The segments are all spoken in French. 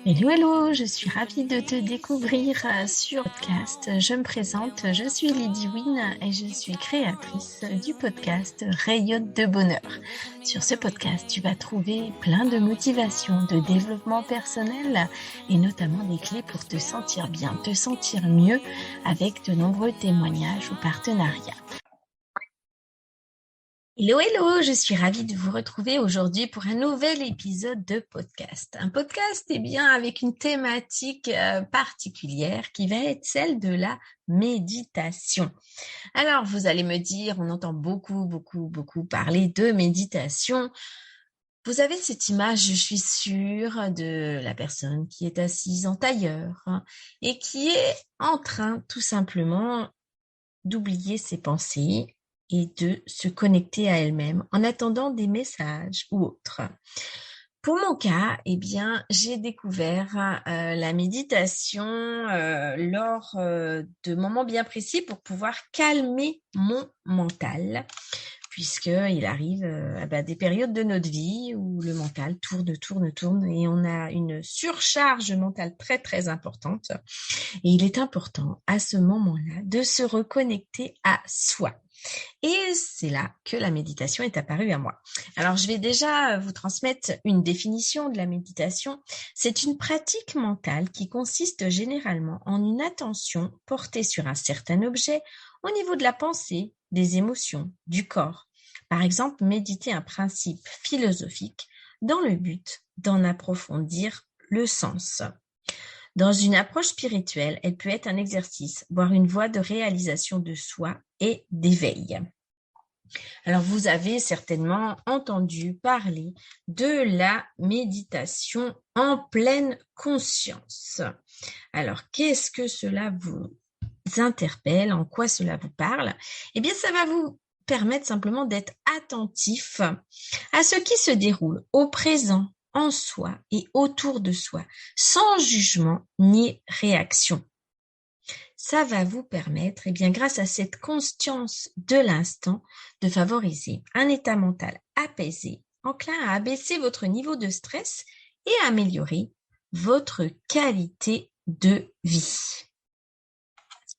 Hello, hello, je suis ravie de te découvrir sur podcast. Je me présente, je suis Lydie Wynne et je suis créatrice du podcast Rayonne de bonheur. Sur ce podcast, tu vas trouver plein de motivation, de développement personnel et notamment des clés pour te sentir bien, te sentir mieux avec de nombreux témoignages ou partenariats. Hello, hello, je suis ravie de vous retrouver aujourd'hui pour un nouvel épisode de podcast. Un podcast, avec une thématique particulière qui va être celle de la méditation. Alors, vous allez me dire, on entend beaucoup parler de méditation. Vous avez cette image, je suis sûre, de la personne qui est assise en tailleur et qui est en train tout simplement d'oublier ses pensées et de se connecter à elle-même en attendant des messages ou autres. Pour mon cas, j'ai découvert la méditation lors de moments bien précis pour pouvoir calmer mon mental, puisqu'il arrive des périodes de notre vie où le mental tourne et on a une surcharge mentale très très importante. Et il est important à ce moment-là de se reconnecter à soi. Et c'est là que la méditation est apparue à moi. Alors, je vais déjà vous transmettre une définition de la méditation. C'est une pratique mentale qui consiste généralement en une attention portée sur un certain objet au niveau de la pensée, des émotions, du corps. Par exemple, méditer un principe philosophique dans le but d'en approfondir le sens. Dans une approche spirituelle, elle peut être un exercice, voire une voie de réalisation de soi et d'éveil. Alors, vous avez certainement entendu parler de la méditation en pleine conscience. Alors, qu'est-ce que cela vous interpelle? En quoi cela vous parle? Ça va vous permettre simplement d'être attentif à ce qui se déroule au présent, en soi et autour de soi, sans jugement ni réaction. Ça va vous permettre, grâce à cette conscience de l'instant, de favoriser un état mental apaisé, enclin à abaisser votre niveau de stress et à améliorer votre qualité de vie.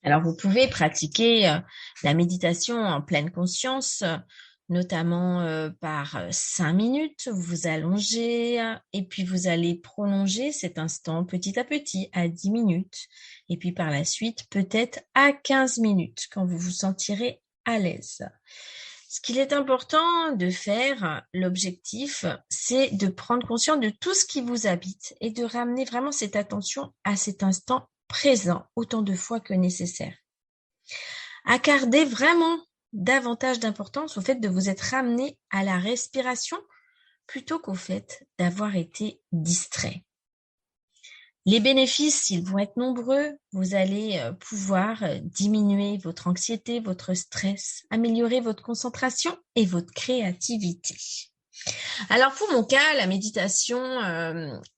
Alors, vous pouvez pratiquer la méditation en pleine conscience, notamment par 5 minutes, vous vous allongez et puis vous allez prolonger cet instant petit à petit à 10 minutes et puis par la suite peut-être à 15 minutes quand vous vous sentirez à l'aise. Ce qu'il est important de faire, l'objectif, c'est de prendre conscience de tout ce qui vous habite et de ramener vraiment cette attention à cet instant présent autant de fois que nécessaire. Accordez vraiment davantage d'importance au fait de vous être ramené à la respiration plutôt qu'au fait d'avoir été distrait. Les bénéfices, ils vont être nombreux. Vous allez pouvoir diminuer votre anxiété, votre stress, améliorer votre concentration et votre créativité. Alors pour mon cas, la méditation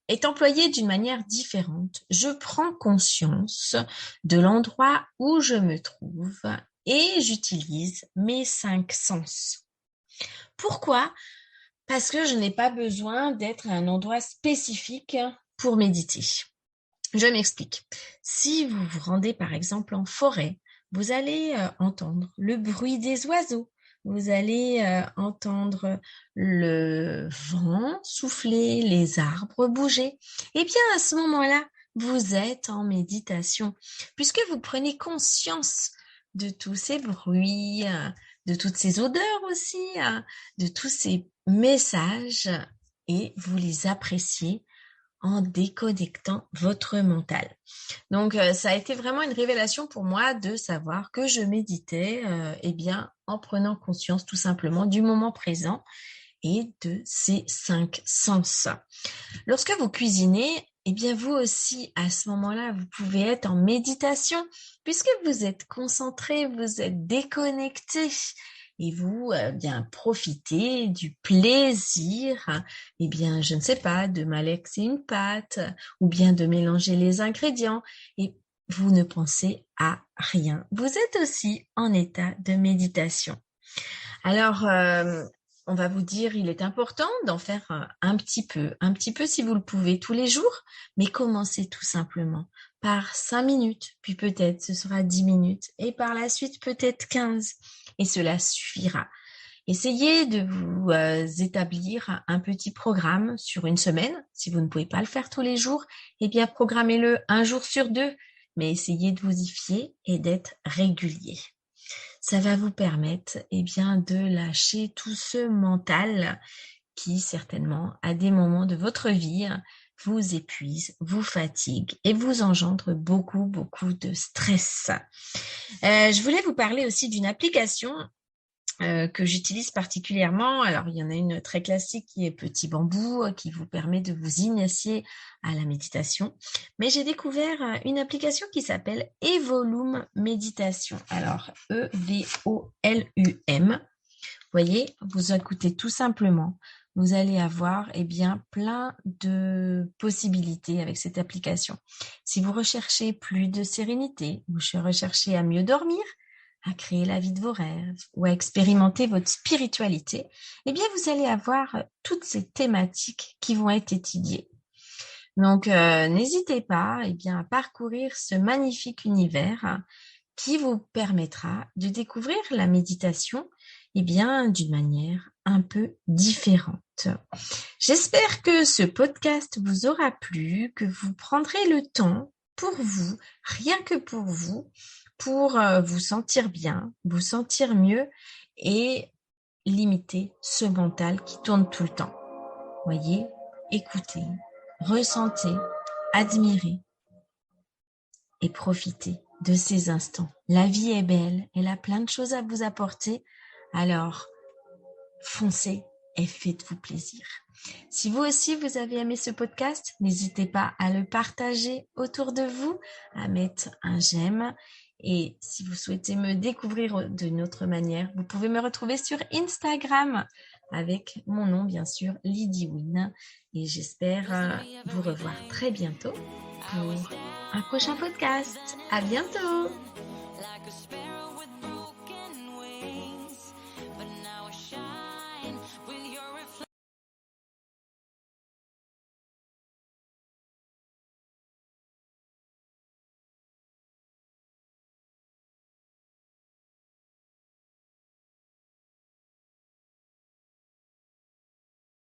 est employée d'une manière différente. Je prends conscience de l'endroit où je me trouve et j'utilise mes 5 sens. Pourquoi? Parce que je n'ai pas besoin d'être à un endroit spécifique pour méditer. Je m'explique. Si vous vous rendez par exemple en forêt, vous allez entendre le bruit des oiseaux. Vous allez entendre le vent souffler, les arbres bouger. À ce moment-là, vous êtes en méditation, puisque vous prenez conscience de tous ces bruits, de toutes ces odeurs aussi, de tous ces messages, et vous les appréciez en déconnectant votre mental. Donc, ça a été vraiment une révélation pour moi de savoir que je méditais en prenant conscience tout simplement du moment présent et de ces 5 sens. Lorsque vous cuisinez, vous aussi, à ce moment-là, vous pouvez être en méditation puisque vous êtes concentré, vous êtes déconnecté. Et vous, profitez du plaisir, je ne sais pas, de malaxer une pâte ou bien de mélanger les ingrédients et vous ne pensez à rien. Vous êtes aussi en état de méditation. Alors, On va vous dire, il est important d'en faire un petit peu si vous le pouvez tous les jours, mais commencez tout simplement par 5 minutes, puis peut-être ce sera 10 minutes, et par la suite peut-être 15, et cela suffira. Essayez de vous établir un petit programme sur une semaine. Si vous ne pouvez pas le faire tous les jours, eh bien programmez-le un jour sur deux, mais essayez de vous y fier et d'être régulier. Ça va vous permettre de lâcher tout ce mental qui certainement à des moments de votre vie vous épuise, vous fatigue et vous engendre beaucoup de stress. Je voulais vous parler aussi d'une application que j'utilise particulièrement. Alors, il y en a une très classique qui est Petit Bambou, qui vous permet de vous initier à la méditation. Mais j'ai découvert une application qui s'appelle Evolum Méditation. Alors, E-V-O-L-U-M. Vous voyez, vous écoutez tout simplement. Vous allez avoir plein de possibilités avec cette application. Si vous recherchez plus de sérénité, vous recherchez à mieux dormir, à créer la vie de vos rêves ou à expérimenter votre spiritualité, vous allez avoir toutes ces thématiques qui vont être étudiées. Donc, n'hésitez pas à parcourir ce magnifique univers qui vous permettra de découvrir la méditation d'une manière un peu différente. J'espère que ce podcast vous aura plu, que vous prendrez le temps pour vous, rien que pour vous sentir bien, vous sentir mieux et limiter ce mental qui tourne tout le temps. Voyez, écoutez, ressentez, admirez et profitez de ces instants. La vie est belle, elle a plein de choses à vous apporter, alors foncez et faites-vous plaisir. Si vous aussi vous avez aimé ce podcast, n'hésitez pas à le partager autour de vous, à mettre un j'aime. Et si vous souhaitez me découvrir d'une autre manière, vous pouvez me retrouver sur Instagram avec mon nom, bien sûr, Lydie Wynne. Et j'espère vous revoir très bientôt pour un prochain podcast. À bientôt!